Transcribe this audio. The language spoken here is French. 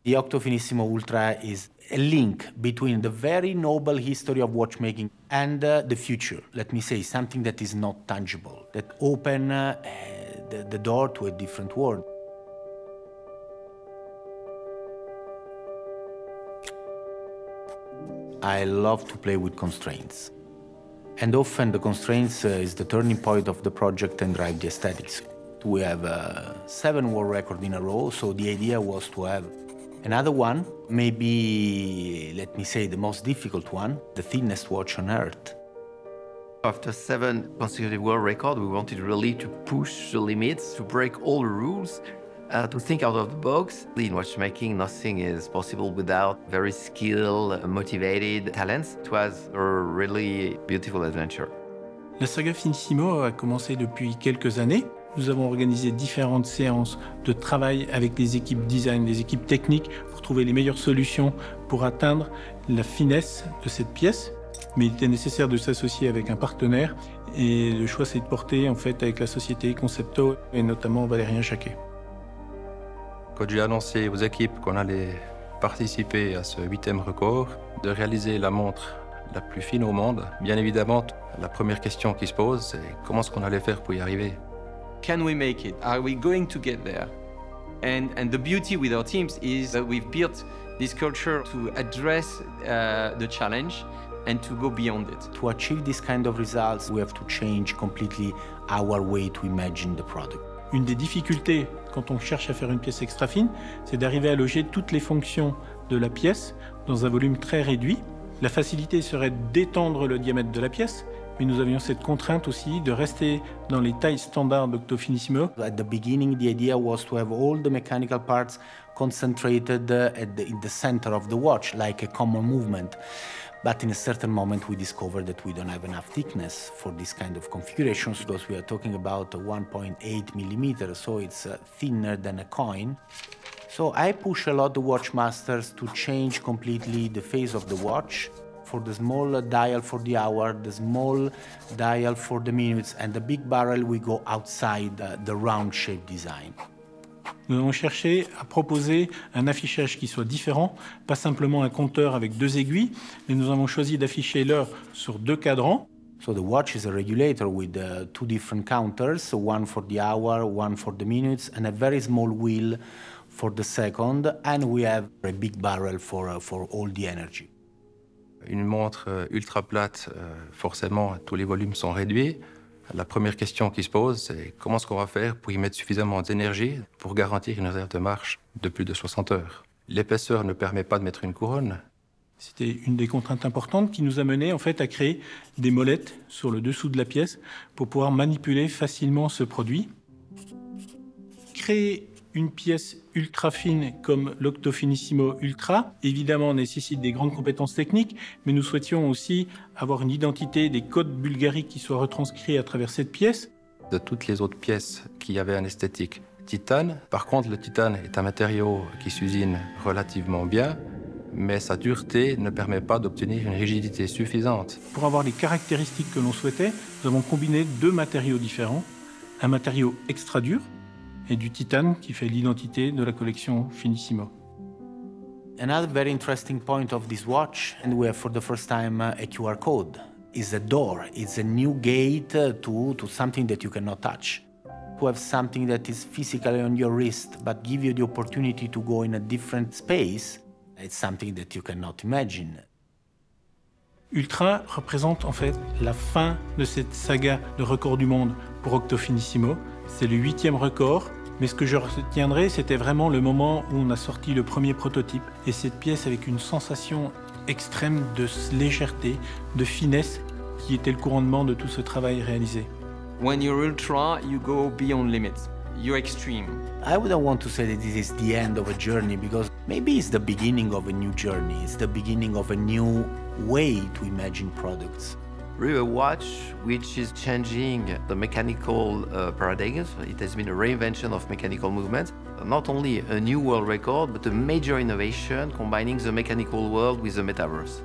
The Octofinissimo Ultra is a link between the very noble history of watchmaking and the future. Let me say, something that is not tangible, that open the door to a different world. I love to play with constraints. And often the constraints is the turning point of the project and drive the aesthetics. We have 7 world records in a row, so the idea was to have another one, maybe, let me say, the most difficult one, the thinnest watch on Earth. After 7 consecutive world records, we wanted really to push the limits, to break all the rules, to think out of the box. In watchmaking, nothing is possible without very skilled, motivated talents. It was a really beautiful adventure. La saga Finissimo a commencé depuis quelques années. Nous avons organisé différentes séances de travail avec les équipes design, les équipes techniques pour trouver les meilleures solutions pour atteindre la finesse de cette pièce. Mais il était nécessaire de s'associer avec un partenaire et le choix s'est porté en fait avec la société Concepto et notamment Valérien Jacquet. Quand j'ai annoncé aux équipes qu'on allait participer à ce 8e record, de réaliser la montre la plus fine au monde, bien évidemment, la première question qui se pose, c'est comment est-ce qu'on allait faire pour y arriver? Can we make it? Are we going to get there? And the beauty with our teams is that we've built this culture to address the challenge and to go beyond it. To achieve this kind of results, we have to change completely our way to imagine the product. Une des difficultés quand on cherche à faire une pièce extra fine, c'est d'arriver à loger toutes les fonctions de la pièce dans un volume très réduit. La facilité serait d'étendre le diamètre de la pièce, mais nous avions cette contrainte aussi de rester dans les tailles standards d'Octofinissimo. At the beginning, the idea was to have all the mechanical parts concentrated in the center of the watch, like a common movement. But in a certain moment, we discovered that we don't have enough thickness for this kind of configurations, because we are talking about 1.8 millimeters, so it's thinner than a coin. So I push a lot the watchmasters to change completely the face of the watch. For the small dial for the hour, the small dial for the minutes, and the big barrel, we go outside the round shape design. Nous avons cherché à proposer un affichage qui soit différent, pas simplement un compteur avec 2 aiguilles, mais nous avons choisi d'afficher l'heure sur 2 cadrans. So the watch is a regulator with 2 different counters, one for the hour, one for the minutes, and a very small wheel for the second, and we have a big barrel for all the energy. Une montre ultra plate, forcément, tous les volumes sont réduits. La première question qui se pose, c'est comment est-ce qu'on va faire pour y mettre suffisamment d'énergie pour garantir une réserve de marche de plus de 60 heures. L'épaisseur ne permet pas de mettre une couronne. C'était une des contraintes importantes qui nous a mené en fait à créer des molettes sur le dessous de la pièce pour pouvoir manipuler facilement ce produit. Créer une pièce ultra fine comme l'Octofinissimo Ultra, évidemment, nécessite des grandes compétences techniques, mais nous souhaitions aussi avoir une identité, des codes bulgariques qui soient retranscrits à travers cette pièce. De toutes les autres pièces qui avaient un esthétique titane, par contre, le titane est un matériau qui s'usine relativement bien, mais sa dureté ne permet pas d'obtenir une rigidité suffisante. Pour avoir les caractéristiques que l'on souhaitait, nous avons combiné 2 matériaux différents, un matériau extra dur, et du titane qui fait l'identité de la collection Finissimo. Another very interesting point of this watch, and we have for the first time a QR code, is a door. It's a new gate to something that you cannot touch. To have something that is physically on your wrist but give you the opportunity to go in a different space, it's something that you cannot imagine. Ultra représente en fait la fin de cette saga de record du monde pour Octofinissimo. C'est le 8e record. Mais ce que je retiendrai, c'était vraiment le moment où on a sorti le premier prototype. Et cette pièce avec une sensation extrême de légèreté, de finesse, qui était le couronnement de tout ce travail réalisé. When you're ultra, you go beyond limits. You're extreme. I wouldn't want to say that this is the end of a journey, because maybe it's the beginning of a new journey. It's the beginning of a new way to imagine products. Really a watch which is changing the mechanical paradigms. It has been a reinvention of mechanical movements. Not only a new world record, but a major innovation combining the mechanical world with the metaverse.